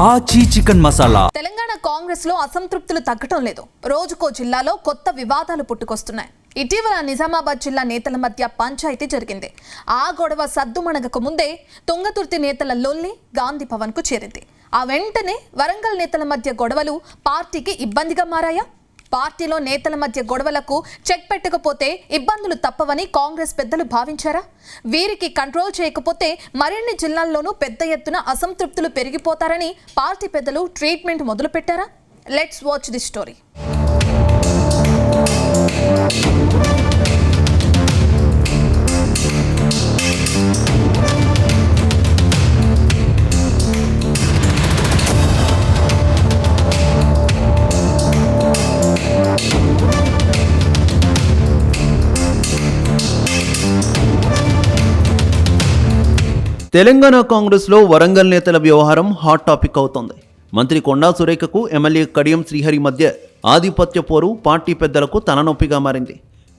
ఆచి చికెన్ మసాలా. తెలంగాణ కాంగ్రెస్ లో అసంతృప్తులు తగ్గటం లేదు. రోజుకో జిల్లాలో కొత్త వివాదాలు పుట్టుకొస్తున్నాయి. ఇటీవల నిజామాబాద్ జిల్లా నేతల మధ్య పంచాయతీ జరిగింది. ఆ గొడవ సద్దుమణగక ముందే తుంగతుర్తి నేతల లొల్లి గాంధీ భవన్ కు చేరింది. ఆ వెంటనే వరంగల్ నేతల మధ్య గొడవలు పార్టీకి ఇబ్బందిగా మారాయా? పార్టీలో నేతల మధ్య గొడవలకు చెక్ పెట్టకపోతే ఇబ్బందులు తప్పవని కాంగ్రెస్ పెద్దలు భావించారా? వీరికి కంట్రోల్ చేయకపోతే మరిన్ని జిల్లాల్లోనూ పెద్ద ఎత్తున అసంతృప్తులు పెరిగిపోతారని పార్టీ పెద్దలు ట్రీట్మెంట్ మొదలుపెట్టారా? Let's watch the story. Telangana కాంగ్రెస్లో వరంగల్ నేతల వ్యవహారం హాట్ టాపిక్ అవుతోంది. మంత్రి కొండా సురేఖకు ఎమ్మెల్యే కడియం శ్రీహరి మధ్య ఆధిపత్య పోరు పార్టీ పెద్దలకు తలనొప్పిగా మారింది.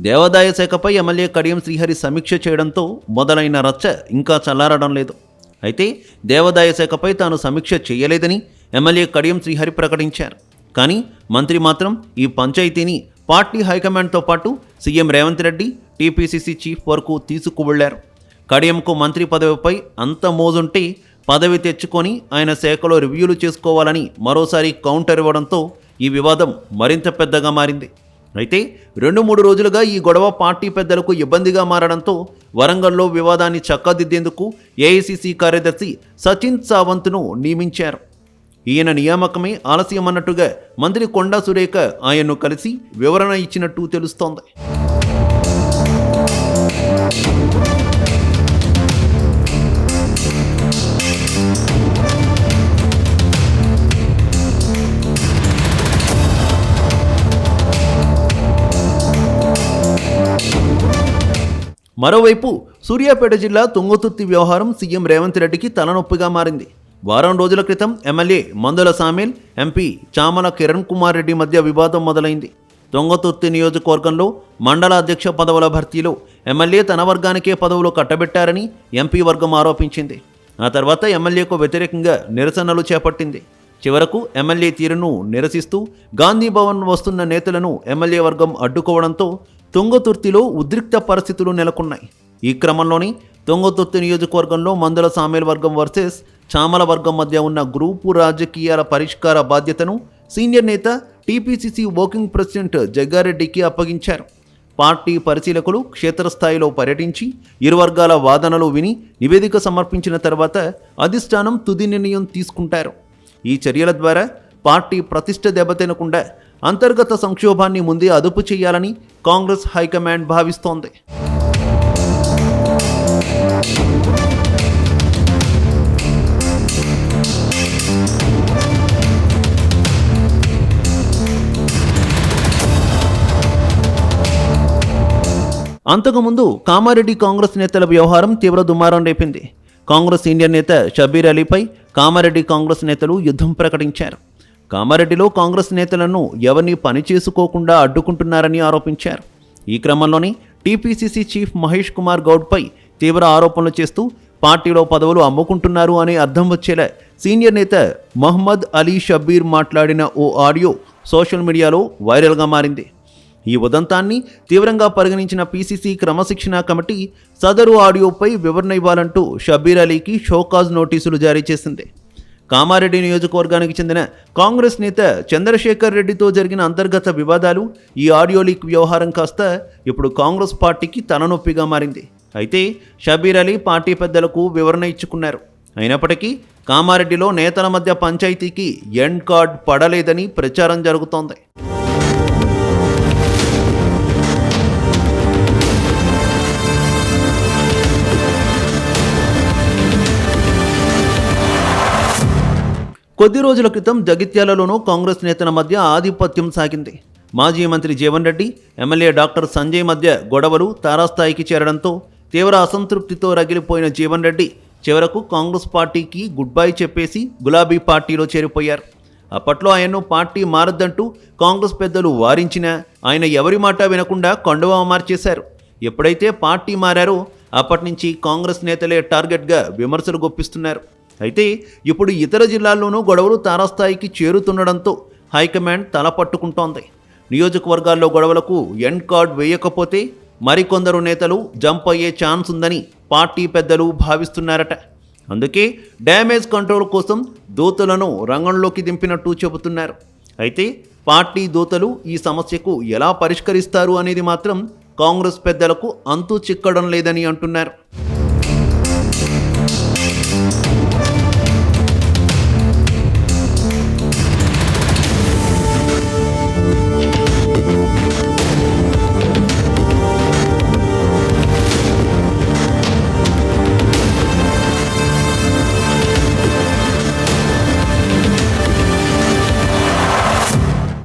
దేవాదాయ శాఖపై ఎమ్మెల్యే కడియం శ్రీహరి సమీక్ష చేయడంతో మొదలైన రచ్చ ఇంకా చల్లారడం లేదు. అయితే దేవాదాయ శాఖపై తాను సమీక్ష చేయలేదని ఎమ్మెల్యే కడియం శ్రీహరి ప్రకటించారు. కానీ మంత్రి మాత్రం ఈ పంచాయతీని పార్టీ హైకమాండ్తో పాటు CM Revanth Reddy, TPCC chief వరకు తీసుకువెళ్లారు. కడియంకు మంత్రి పదవిపై అంత మోజుంటే పదవి తెచ్చుకొని ఆయన శాఖలో రివ్యూలు చేసుకోవాలని మరోసారి కౌంటర్ ఇవ్వడంతో ఈ వివాదం మరింత పెద్దగా మారింది. అయితే 2-3 రోజులుగా ఈ గొడవ పార్టీ పెద్దలకు ఇబ్బందిగా మారడంతో వరంగల్లో వివాదాన్ని చక్కదిద్దేందుకు ఏఐసీసీ కార్యదర్శి సచిన్ సావంత్ను నియమించారు. ఈయన నియామకమే ఆలస్యమన్నట్టుగా మంత్రి కొండా సురేఖ ఆయన్ను కలిసి వివరణ ఇచ్చినట్టు తెలుస్తోంది. మరోవైపు సూర్యాపేట జిల్లా తుంగతుర్తి వ్యవహారం సీఎం రేవంత్ రెడ్డికి తలనొప్పిగా మారింది. వారం రోజుల క్రితం ఎమ్మెల్యే మందుల సామేల్, ఎంపీ చామల కిరణ్ కుమార్ రెడ్డి మధ్య వివాదం మొదలైంది. తుంగతుర్తి నియోజకవర్గంలో మండల అధ్యక్ష పదవుల భర్తీలో ఎమ్మెల్యే తన వర్గానికే పదవులు కట్టబెట్టారని ఎంపీ వర్గం ఆరోపించింది. ఆ తర్వాత ఎమ్మెల్యేకు వ్యతిరేకంగా నిరసనలు చేపట్టింది. చివరకు ఎమ్మెల్యే తీరును నిరసిస్తూ గాంధీ భవన్ వస్తున్న నేతలను ఎమ్మెల్యే వర్గం అడ్డుకోవడంతో తుంగతుర్తిలో ఉద్రిక్త పరిస్థితులు నెలకొన్నాయి. ఈ క్రమంలోనే తుంగతుర్తి నియోజకవర్గంలో మందుల సామేల్ వర్గం వర్సెస్ చామల వర్గం మధ్య ఉన్న గ్రూపు రాజకీయాల పరిష్కార బాధ్యతను సీనియర్ నేత టీపీసీసీ వర్కింగ్ ప్రెసిడెంట్ జగ్గారెడ్డికి అప్పగించారు. పార్టీ పరిశీలకులు క్షేత్రస్థాయిలో పర్యటించి ఇరు వర్గాల వాదనలు విని నివేదిక సమర్పించిన తర్వాత అధిష్టానం తుది నిర్ణయం తీసుకుంటారు. ఈ చర్యల ద్వారా పార్టీ ప్రతిష్ట దెబ్బతినకుండా అంతర్గత సంక్షోభాన్ని ముందే అదుపు చేయాలని కాంగ్రెస్ హైకమాండ్ భావిస్తోంది. అంతకుముందు కామారెడ్డి కాంగ్రెస్ నేతల వ్యవహారం తీవ్ర దుమారం రేపింది. కాంగ్రెస్ సీనియర్ నేత షబీర్ అలీపై కామారెడ్డి కాంగ్రెస్ నేతలు యుద్ధం ప్రకటించారు. కామారెడ్డిలో కాంగ్రెస్ నేతలను ఎవరిని పని చేసుకోకుండా అడ్డుకుంటున్నారని ఆరోపించారు. ఈ క్రమంలోనే టీపీసీసీ చీఫ్ మహేష్ కుమార్ గౌడ్పై తీవ్ర ఆరోపణలు చేస్తూ పార్టీలో పదవులు అమ్ముకుంటున్నారు అనే అర్థం వచ్చేలా సీనియర్ నేత మహమ్మద్ అలీ షబీర్ మాట్లాడిన ఓ ఆడియో సోషల్ మీడియాలో వైరల్గా మారింది. ఈ ఉదంతాన్ని తీవ్రంగా పరిగణించిన పీసీసీ క్రమశిక్షణ కమిటీ సదరు ఆడియోపై వివరణ ఇవ్వాలంటూ షబీర్ అలీకి షోకాజ్ నోటీసులు జారీ చేసింది. కామారెడ్డి నియోజకవర్గానికి చెందిన కాంగ్రెస్ నేత చంద్రశేఖర్ రెడ్డితో జరిగిన అంతర్గత వివాదాలు, ఈ ఆడియో లీక్ వ్యవహారం కాస్త ఇప్పుడు కాంగ్రెస్ పార్టీకి తలనొప్పిగా మారింది. అయితే షబీర్ అలీ పార్టీ పెద్దలకు వివరణ ఇచ్చుకున్నారు. అయినప్పటికీ కామారెడ్డిలో నేతల మధ్య పంచాయతీకి ఎండ్ కార్డ్ పడలేదని ప్రచారం జరుగుతోంది. కొద్ది రోజుల క్రితం జగిత్యాలలోనూ కాంగ్రెస్ నేతల మధ్య ఆధిపత్యం సాగింది. మాజీ మంత్రి జీవన్ రెడ్డి, ఎమ్మెల్యే డాక్టర్ సంజయ్ మధ్య గొడవలు తారాస్థాయికి చేరడంతో తీవ్ర అసంతృప్తితో రగిలిపోయిన జీవన్ రెడ్డి చివరకు కాంగ్రెస్ పార్టీకి గుడ్ బై చెప్పేసి గులాబీ పార్టీలో చేరిపోయారు. అప్పట్లో ఆయన్ను పార్టీ మారద్దంటూ కాంగ్రెస్ పెద్దలు వారించినా ఆయన ఎవరి మాట వినకుండా కండువా మార్చేశారు. ఎప్పుడైతే పార్టీ మారారో అప్పటి నుంచి కాంగ్రెస్ నేతలే టార్గెట్గా విమర్శలు గుప్పిస్తున్నారు. అయితే ఇప్పుడు ఇతర జిల్లాల్లోనూ గొడవలు తారాస్థాయికి చేరుతుండడంతో హైకమాండ్ తల పట్టుకుంటోంది. నియోజకవర్గాల్లో గొడవలకు ఎండ్ కార్డ్ వేయకపోతే మరికొందరు నేతలు జంప్ అయ్యే ఛాన్స్ ఉందని పార్టీ పెద్దలు భావిస్తున్నారట. అందుకే డ్యామేజ్ కంట్రోల్ కోసం దూతలను రంగంలోకి దింపినట్టు చెబుతున్నారు. అయితే పార్టీ దూతలు ఈ సమస్యకు ఎలా పరిష్కరిస్తారు అనేది మాత్రం కాంగ్రెస్ పెద్దలకు అంతు చిక్కడం లేదని అంటున్నారు.